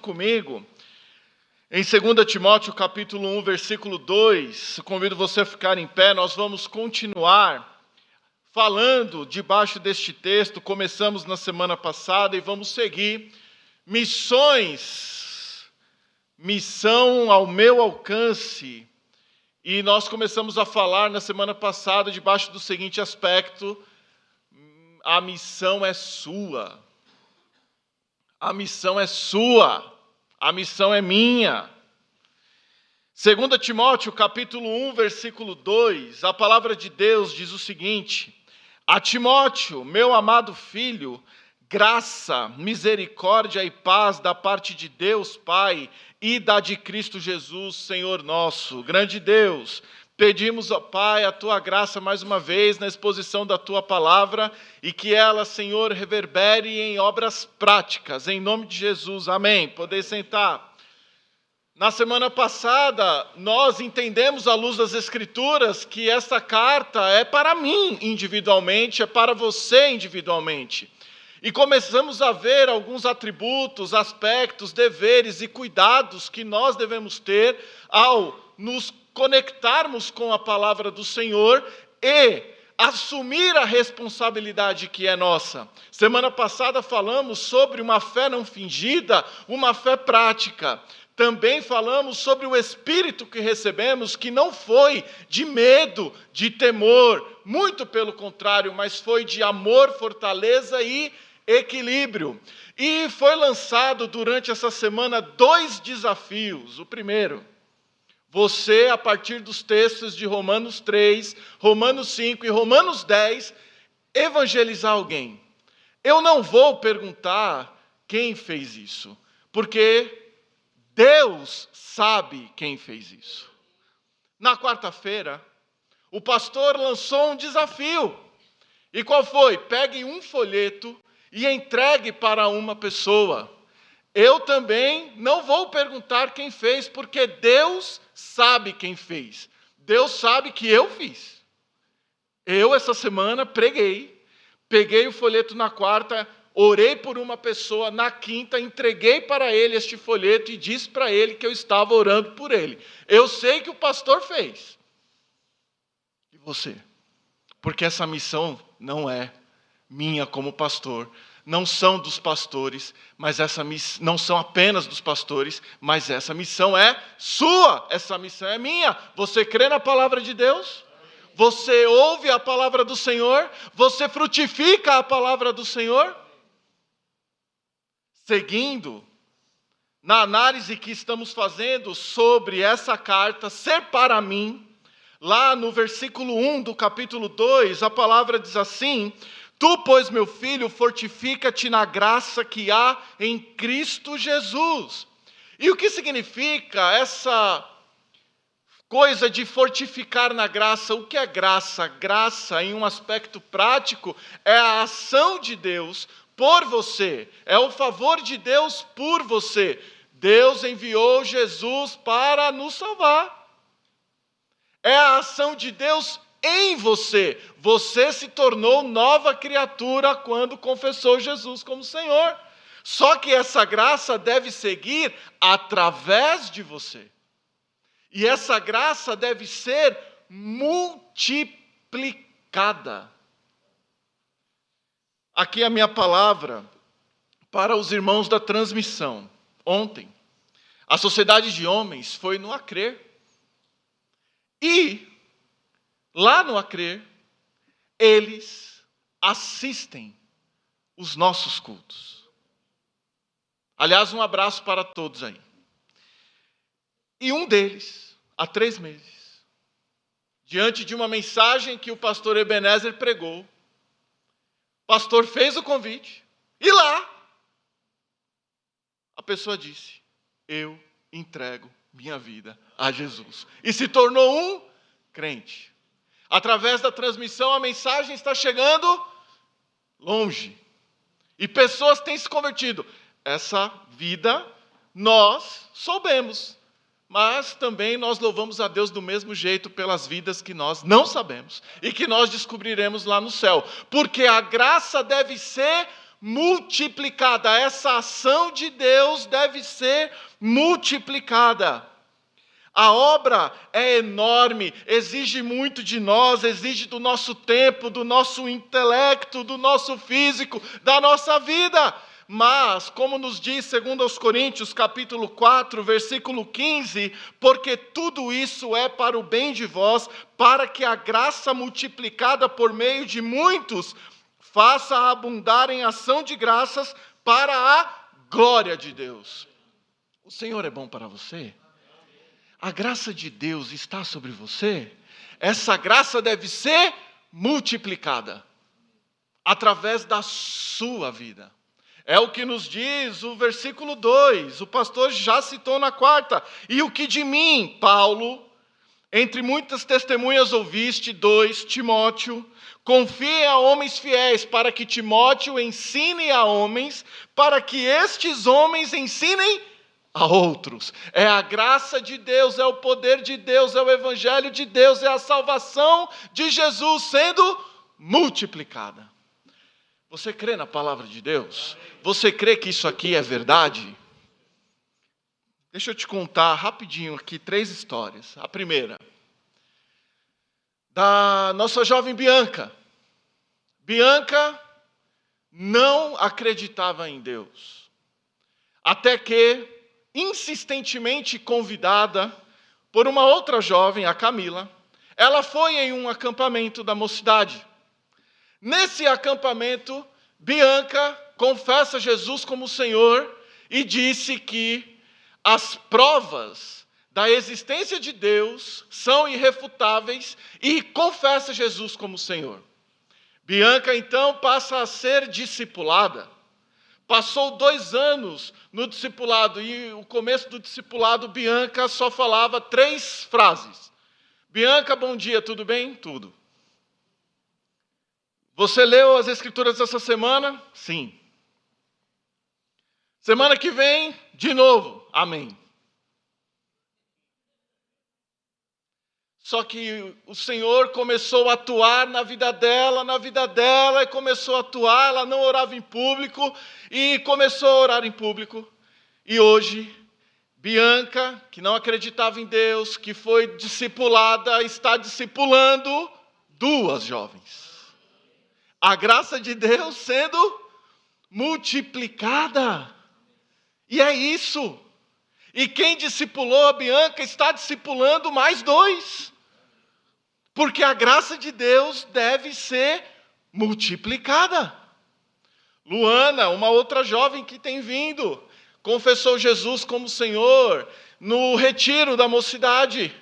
comigo em 2 Timóteo capítulo 1, versículo 2. Convido você a ficar em pé. Nós vamos continuar falando debaixo deste texto. Começamos na semana passada e vamos seguir. Missão ao meu alcance. E nós começamos a falar na semana passada debaixo do seguinte aspecto: a missão é sua. A missão é sua. A missão é minha. 2 Timóteo, capítulo 1, versículo 2, a palavra de Deus diz o seguinte: a Timóteo, meu amado filho, graça, misericórdia e paz da parte de Deus Pai e da de Cristo Jesus, Senhor nosso. Grande Deus, pedimos, ó Pai, a Tua graça mais uma vez na exposição da Tua palavra e que ela, Senhor, reverbere em obras práticas, em nome de Jesus. Amém. Podem sentar. Na semana passada, nós entendemos à luz das Escrituras que essa carta é para mim individualmente, é para você individualmente. E começamos a ver alguns atributos, aspectos, deveres e cuidados que nós devemos ter ao nos conectarmos com a palavra do Senhor e assumir a responsabilidade que é nossa. Semana passada falamos sobre uma fé não fingida, uma fé prática. Também falamos sobre o espírito que recebemos, que não foi de medo, de temor, muito pelo contrário, mas foi de amor, fortaleza e equilíbrio. E foi lançado durante essa semana 2 desafios. O primeiro: você, a partir dos textos de Romanos 3, Romanos 5 e Romanos 10, evangelizar alguém. Eu não vou perguntar quem fez isso, porque Deus sabe quem fez isso. Na quarta-feira, o pastor lançou um desafio. E qual foi? Pegue um folheto e entregue para uma pessoa. Eu também não vou perguntar quem fez, porque Deus sabe quem fez. Deus sabe que eu fiz. Eu, essa semana, peguei o folheto na quarta, orei por uma pessoa, na quinta, entreguei para ele este folheto e disse para ele que eu estava orando por ele. Eu sei que o pastor fez. E você? Porque essa missão não é minha como pastor, não são dos pastores, mas não são apenas dos pastores, mas essa missão é sua, essa missão é minha. Você crê na palavra de Deus? Você ouve a palavra do Senhor? Você frutifica a palavra do Senhor? Seguindo na análise que estamos fazendo sobre essa carta ser para mim, lá no versículo 1 do capítulo 2, a palavra diz assim: tu, pois, meu filho, fortifica-te na graça que há em Cristo Jesus. E o que significa essa coisa de fortificar na graça? O que é graça? Graça, em um aspecto prático, é a ação de Deus por você, é o favor de Deus por você. Deus enviou Jesus para nos salvar. É a ação de Deus em você. Você se tornou nova criatura quando confessou Jesus como Senhor. Só que essa graça deve seguir através de você. E essa graça deve ser multiplicada. Aqui a minha palavra para os irmãos da transmissão. Ontem, a Sociedade de Homens foi no Acrer. E lá no Acrer, eles assistem os nossos cultos. Aliás, um abraço para todos aí. E um deles, há 3 meses, diante de uma mensagem que o pastor Ebenezer pregou, o pastor fez o convite, e lá, a pessoa disse: eu entrego minha vida a Jesus. E se tornou um crente. Através da transmissão, a mensagem está chegando longe. E pessoas têm se convertido. Essa vida nós soubemos. Mas também nós louvamos a Deus do mesmo jeito pelas vidas que nós não sabemos. E que nós descobriremos lá no céu. Porque a graça deve ser multiplicada. Essa ação de Deus deve ser multiplicada. A obra é enorme, exige muito de nós, exige do nosso tempo, do nosso intelecto, do nosso físico, da nossa vida. Mas, como nos diz 2 Coríntios, capítulo 4, versículo 15, porque tudo isso é para o bem de vós, para que a graça multiplicada por meio de muitos faça abundar em ação de graças para a glória de Deus. O Senhor é bom para você? A graça de Deus está sobre você? Essa graça deve ser multiplicada através da sua vida. É o que nos diz o versículo 2, o pastor já citou na quarta. E o que de mim, Paulo, entre muitas testemunhas ouviste, 2, Timóteo, confie a homens fiéis, para que Timóteo ensine a homens, para que estes homens ensinem a outros. É a graça de Deus, é o poder de Deus, é o evangelho de Deus, é a salvação de Jesus sendo multiplicada. Você crê na palavra de Deus? Você crê que isso aqui é verdade? Deixa eu te contar rapidinho aqui 3 histórias. A primeira, da nossa jovem Bianca. Bianca não acreditava em Deus, até que, insistentemente convidada por uma outra jovem, a Camila, ela foi em um acampamento da mocidade. Nesse acampamento, Bianca confessa Jesus como Senhor e disse que as provas da existência de Deus são irrefutáveis e confessa Jesus como Senhor. Bianca, então, passa a ser discipulada. Passou 2 anos no discipulado e o começo do discipulado, Bianca só falava 3 frases. Bianca, bom dia, tudo bem? Tudo. Você leu as escrituras essa semana? Sim. Semana que vem, de novo, amém. Só que o Senhor começou a atuar na vida dela, e começou a atuar, ela não orava em público, e começou a orar em público. E hoje, Bianca, que não acreditava em Deus, que foi discipulada, está discipulando 2 jovens. A graça de Deus sendo multiplicada. E é isso. E quem discipulou a Bianca está discipulando mais 2. Porque a graça de Deus deve ser multiplicada. Luana, uma outra jovem que tem vindo, confessou Jesus como Senhor no retiro da mocidade.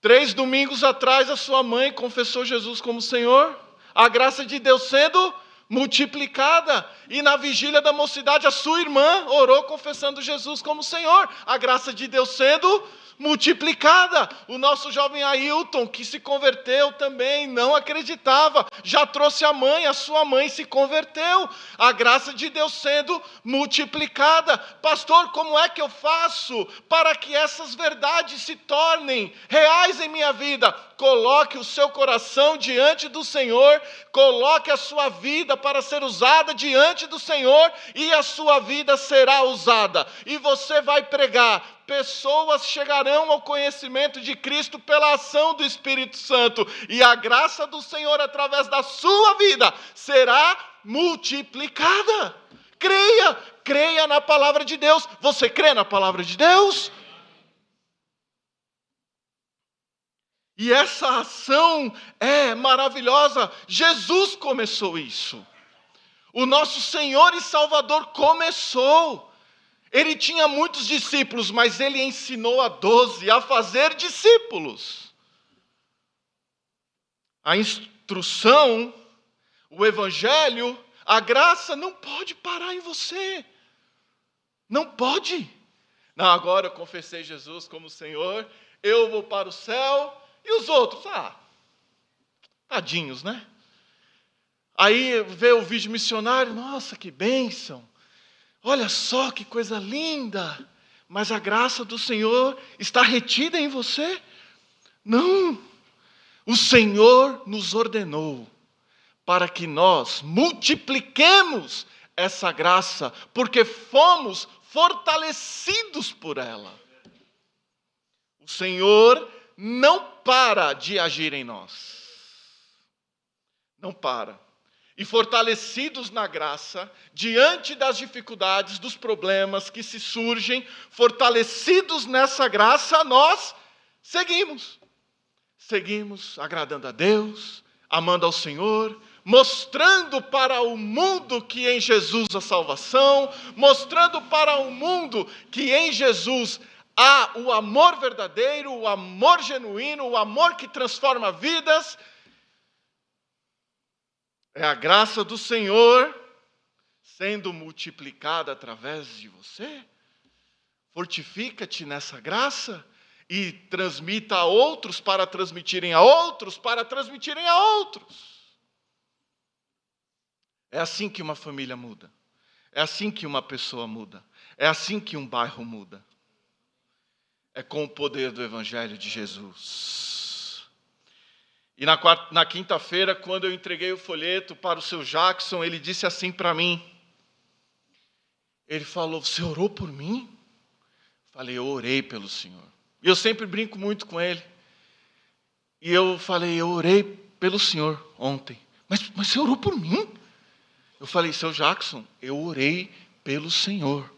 3 domingos atrás, a sua mãe confessou Jesus como Senhor. A graça de Deus sendo multiplicada. E na vigília da mocidade, a sua irmã orou confessando Jesus como Senhor. A graça de Deus sendo multiplicada. O nosso jovem Ailton, que se converteu também, não acreditava, já trouxe a sua mãe se converteu. A graça de Deus sendo multiplicada. Pastor, como é que eu faço para que essas verdades se tornem reais em minha vida? Coloque o seu coração diante do Senhor, coloque a sua vida para ser usada diante do Senhor, e a sua vida será usada. E você vai pregar. Pessoas chegarão ao conhecimento de Cristo pela ação do Espírito Santo. E a graça do Senhor, através da sua vida, será multiplicada. Creia na palavra de Deus. Você crê na palavra de Deus? E essa ação é maravilhosa. Jesus começou isso. O nosso Senhor e Salvador começou. Ele tinha muitos discípulos, mas ele ensinou a 12 a fazer discípulos. A instrução, o evangelho, a graça não pode parar em você. Não pode. Não, agora eu confessei Jesus como Senhor, eu vou para o céu, e os outros? Tadinhos, né? Aí vê o vídeo missionário, nossa, que bênção. Olha só que coisa linda, mas a graça do Senhor está retida em você? Não, o Senhor nos ordenou para que nós multipliquemos essa graça, porque fomos fortalecidos por ela. O Senhor não para de agir em nós. Não para. E fortalecidos na graça, diante das dificuldades, dos problemas que se surgem, fortalecidos nessa graça, nós seguimos. Seguimos agradando a Deus, amando ao Senhor, mostrando para o mundo que em Jesus há salvação, mostrando para o mundo que em Jesus há o amor verdadeiro, o amor genuíno, o amor que transforma vidas. É a graça do Senhor sendo multiplicada através de você. Fortifica-te nessa graça e transmita a outros para transmitirem a outros, para transmitirem a outros. É assim que uma família muda. É assim que uma pessoa muda. É assim que um bairro muda. É com o poder do Evangelho de Jesus. E na quinta-feira, quando eu entreguei o folheto para o seu Jackson, ele disse assim para mim. Ele falou, você orou por mim? Falei, eu orei pelo Senhor. E eu sempre brinco muito com ele. E eu falei, eu orei pelo Senhor ontem. Mas você orou por mim? Eu falei, seu Jackson, eu orei pelo Senhor.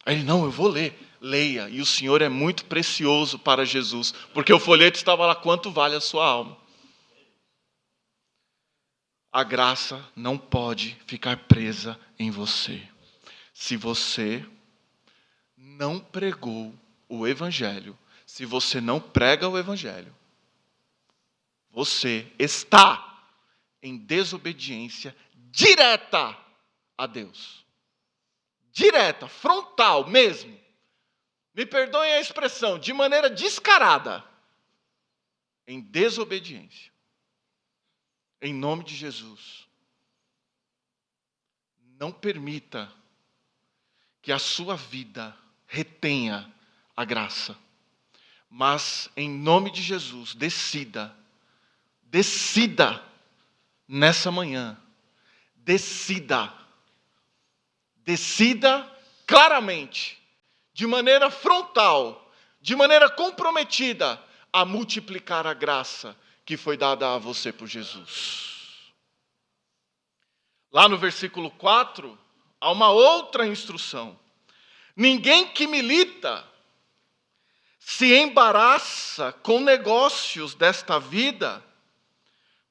Aí ele, não, eu vou ler. Leia, e o Senhor é muito precioso para Jesus, porque o folheto estava lá, quanto vale a sua alma? A graça não pode ficar presa em você. Se você não pregou o Evangelho, se você não prega o Evangelho, você está em desobediência direta a Deus. Direta, frontal mesmo. Me perdoem a expressão, de maneira descarada, em desobediência. Em nome de Jesus. Não permita que a sua vida retenha a graça. Mas, em nome de Jesus, decida nessa manhã, decida claramente, de maneira frontal, de maneira comprometida, a multiplicar a graça que foi dada a você por Jesus. Lá no versículo 4, há uma outra instrução. Ninguém que milita se embaraça com negócios desta vida.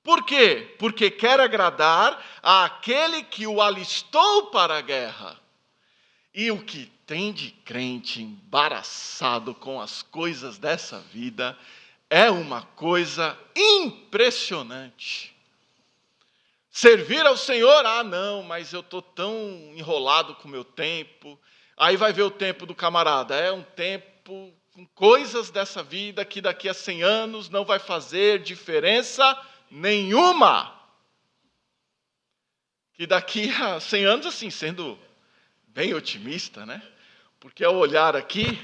Por quê? Porque quer agradar àquele que o alistou para a guerra. E o que tem de crente embaraçado com as coisas dessa vida é uma coisa impressionante. Servir ao Senhor, não, mas eu estou tão enrolado com o meu tempo. Aí vai ver o tempo do camarada, é um tempo com coisas dessa vida que daqui a 100 anos não vai fazer diferença nenhuma. Que daqui a 100 anos, assim, sendo bem otimista, né? Porque ao olhar aqui,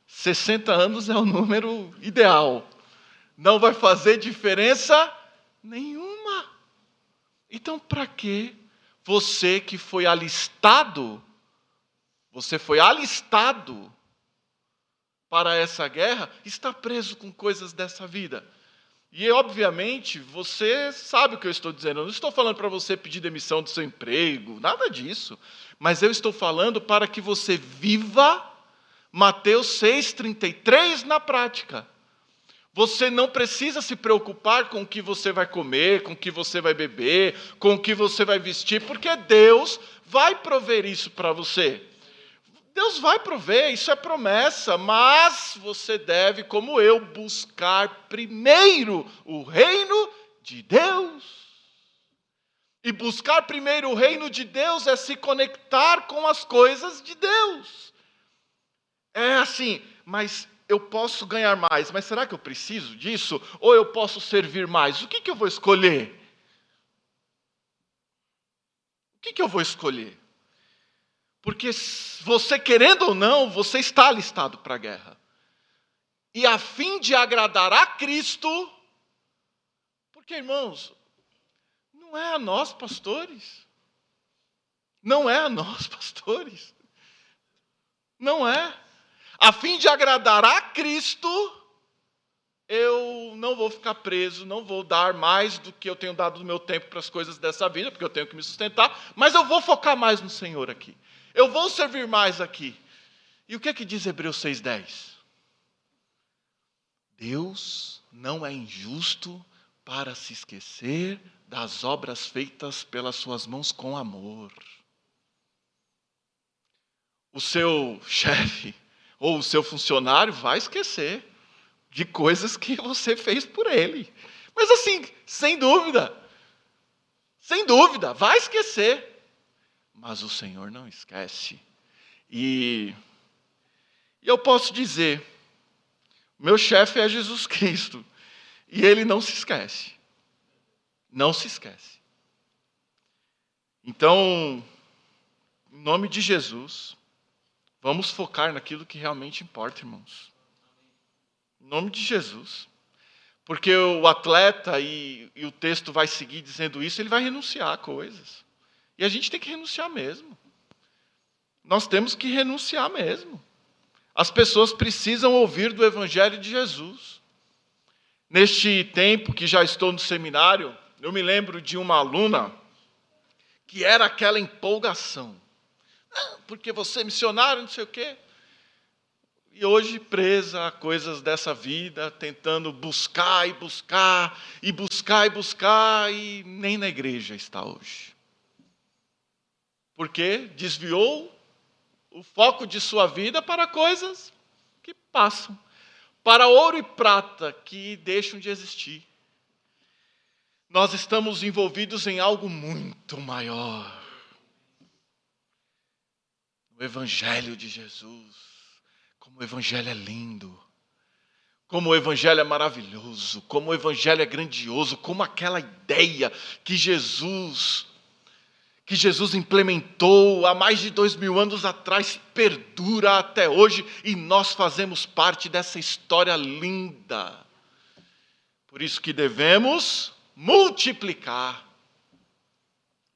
60 anos é o número ideal. Não vai fazer diferença nenhuma. Então, para que você que foi alistado, para essa guerra, está preso com coisas dessa vida? E, obviamente, você sabe o que eu estou dizendo. Eu não estou falando para você pedir demissão do seu emprego, nada disso. Mas eu estou falando para que você viva Mateus 6,33 na prática. Você não precisa se preocupar com o que você vai comer, com o que você vai beber, com o que você vai vestir, porque Deus vai prover isso para você. Deus vai prover, isso é promessa, mas você deve, como eu, buscar primeiro o reino de Deus. E buscar primeiro o reino de Deus é se conectar com as coisas de Deus. É assim, mas eu posso ganhar mais, mas será que eu preciso disso? Ou eu posso servir mais? O que eu vou escolher? O que eu vou escolher? Porque você, querendo ou não, você está alistado para a guerra. E a fim de agradar a Cristo, porque, irmãos, Não é a nós, pastores. Não é a nós, pastores. Não é. A fim de agradar a Cristo, eu não vou ficar preso, não vou dar mais do que eu tenho dado do meu tempo para as coisas dessa vida, porque eu tenho que me sustentar, mas eu vou focar mais no Senhor aqui. Eu vou servir mais aqui. E o que é que diz Hebreus 6,10? Deus não é injusto para se esquecer das obras feitas pelas suas mãos com amor. O seu chefe ou o seu funcionário vai esquecer de coisas que você fez por ele. Mas assim, sem dúvida, vai esquecer. Mas o Senhor não esquece. E eu posso dizer, meu chefe é Jesus Cristo. E ele não se esquece. Não se esquece. Então, em nome de Jesus, vamos focar naquilo que realmente importa, irmãos. Em nome de Jesus. Porque o atleta, e o texto vai seguir dizendo isso, ele vai renunciar a coisas. E a gente tem que renunciar mesmo. Nós temos que renunciar mesmo. As pessoas precisam ouvir do Evangelho de Jesus. Neste tempo que já estou no seminário, eu me lembro de uma aluna que era aquela empolgação. Porque você é missionário, não sei o quê. E hoje presa a coisas dessa vida, tentando buscar, e nem na igreja está hoje. Porque desviou o foco de sua vida para coisas que passam. Para ouro e prata que deixam de existir. Nós estamos envolvidos em algo muito maior. O Evangelho de Jesus. Como o Evangelho é lindo. Como o Evangelho é maravilhoso. Como o Evangelho é grandioso. Como aquela ideia que Jesus implementou há mais de 2000 anos atrás, perdura até hoje, e nós fazemos parte dessa história linda. Por isso que devemos multiplicar,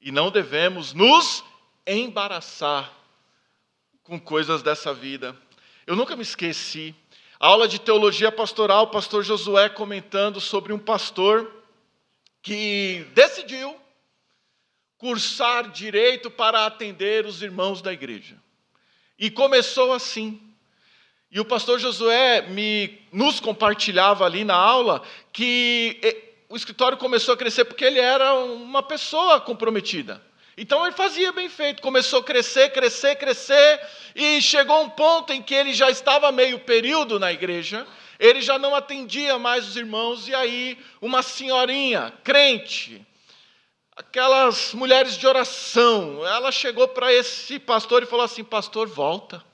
e não devemos nos embaraçar com coisas dessa vida. Eu nunca me esqueci, a aula de teologia pastoral, o pastor Josué comentando sobre um pastor que decidiu cursar direito para atender os irmãos da igreja. E começou assim. E o pastor Josué nos compartilhava ali na aula que o escritório começou a crescer porque ele era uma pessoa comprometida. Então ele fazia bem feito, começou a crescer, e chegou um ponto em que ele já estava meio período na igreja, ele já não atendia mais os irmãos, e aí uma senhorinha, crente, aquelas mulheres de oração, ela chegou para esse pastor e falou assim: pastor, volta.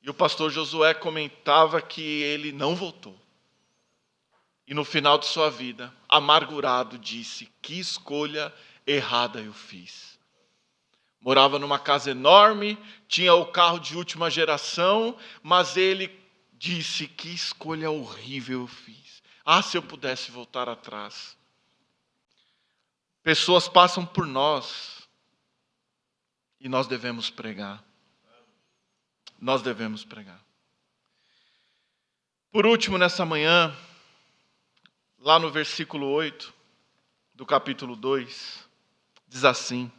E o pastor Josué comentava que ele não voltou. E no final de sua vida, amargurado, disse: que escolha errada eu fiz. Morava numa casa enorme, tinha o carro de última geração, mas ele disse: que escolha horrível eu fiz. Se eu pudesse voltar atrás. Pessoas passam por nós e nós devemos pregar. Nós devemos pregar. Por último, nessa manhã, lá no versículo 8 do capítulo 2, diz assim: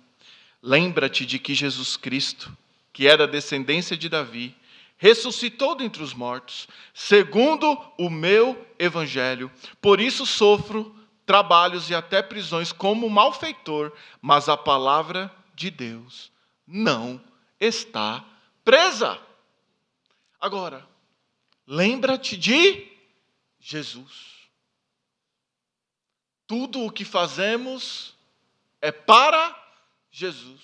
lembra-te de que Jesus Cristo, que é da descendência de Davi, ressuscitou dentre os mortos, segundo o meu evangelho. Por isso sofro trabalhos e até prisões como malfeitor, mas a palavra de Deus não está presa. Agora, lembra-te de Jesus. Tudo o que fazemos é para Jesus.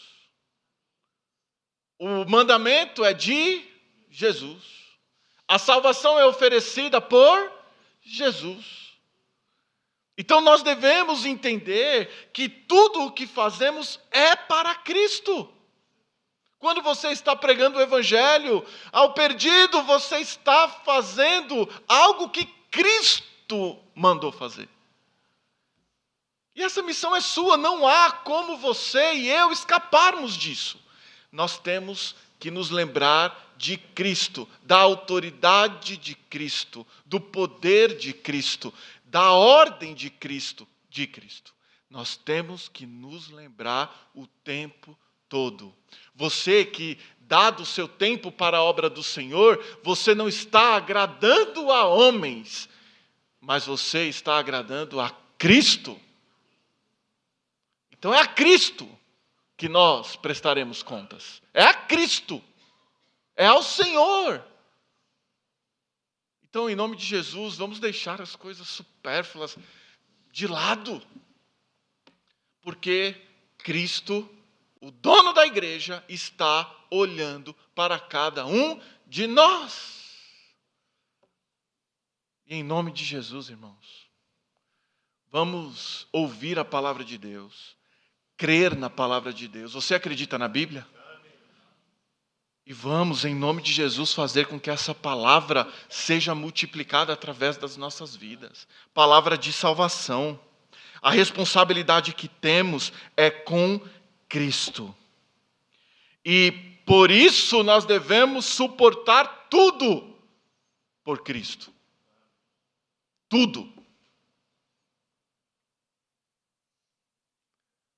O mandamento é de Jesus. A salvação é oferecida por Jesus. Então nós devemos entender que tudo o que fazemos é para Cristo. Quando você está pregando o Evangelho ao perdido, você está fazendo algo que Cristo mandou fazer. E essa missão é sua, não há como você e eu escaparmos disso. Nós temos que nos lembrar de Cristo, da autoridade de Cristo, do poder de Cristo, da ordem de Cristo, Nós temos que nos lembrar o tempo todo. Você que, dado o seu tempo para a obra do Senhor, você não está agradando a homens, mas você está agradando a Cristo. Então é a Cristo que nós prestaremos contas. É a Cristo. É ao Senhor. Então, em nome de Jesus, vamos deixar as coisas supérfluas de lado. Porque Cristo, o dono da igreja, está olhando para cada um de nós. E em nome de Jesus, irmãos, vamos ouvir a palavra de Deus. Crer na palavra de Deus. Você acredita na Bíblia? E vamos, em nome de Jesus, fazer com que essa palavra seja multiplicada através das nossas vidas. Palavra de salvação. A responsabilidade que temos é com Cristo. E por isso nós devemos suportar tudo por Cristo. Tudo.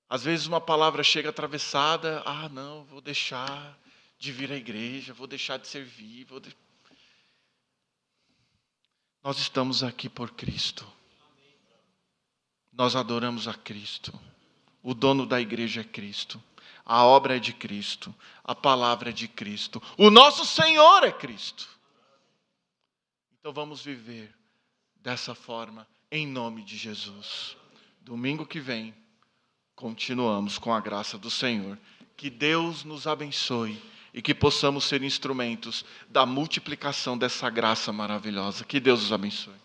Às vezes uma palavra chega atravessada, não, vou deixar de vir à igreja, vou deixar de servir. Nós estamos aqui por Cristo. Nós adoramos a Cristo. O dono da igreja é Cristo. A obra é de Cristo. A palavra é de Cristo. O nosso Senhor é Cristo. Então vamos viver dessa forma, em nome de Jesus. Domingo que vem, continuamos com a graça do Senhor. Que Deus nos abençoe e que possamos ser instrumentos da multiplicação dessa graça maravilhosa. Que Deus os abençoe.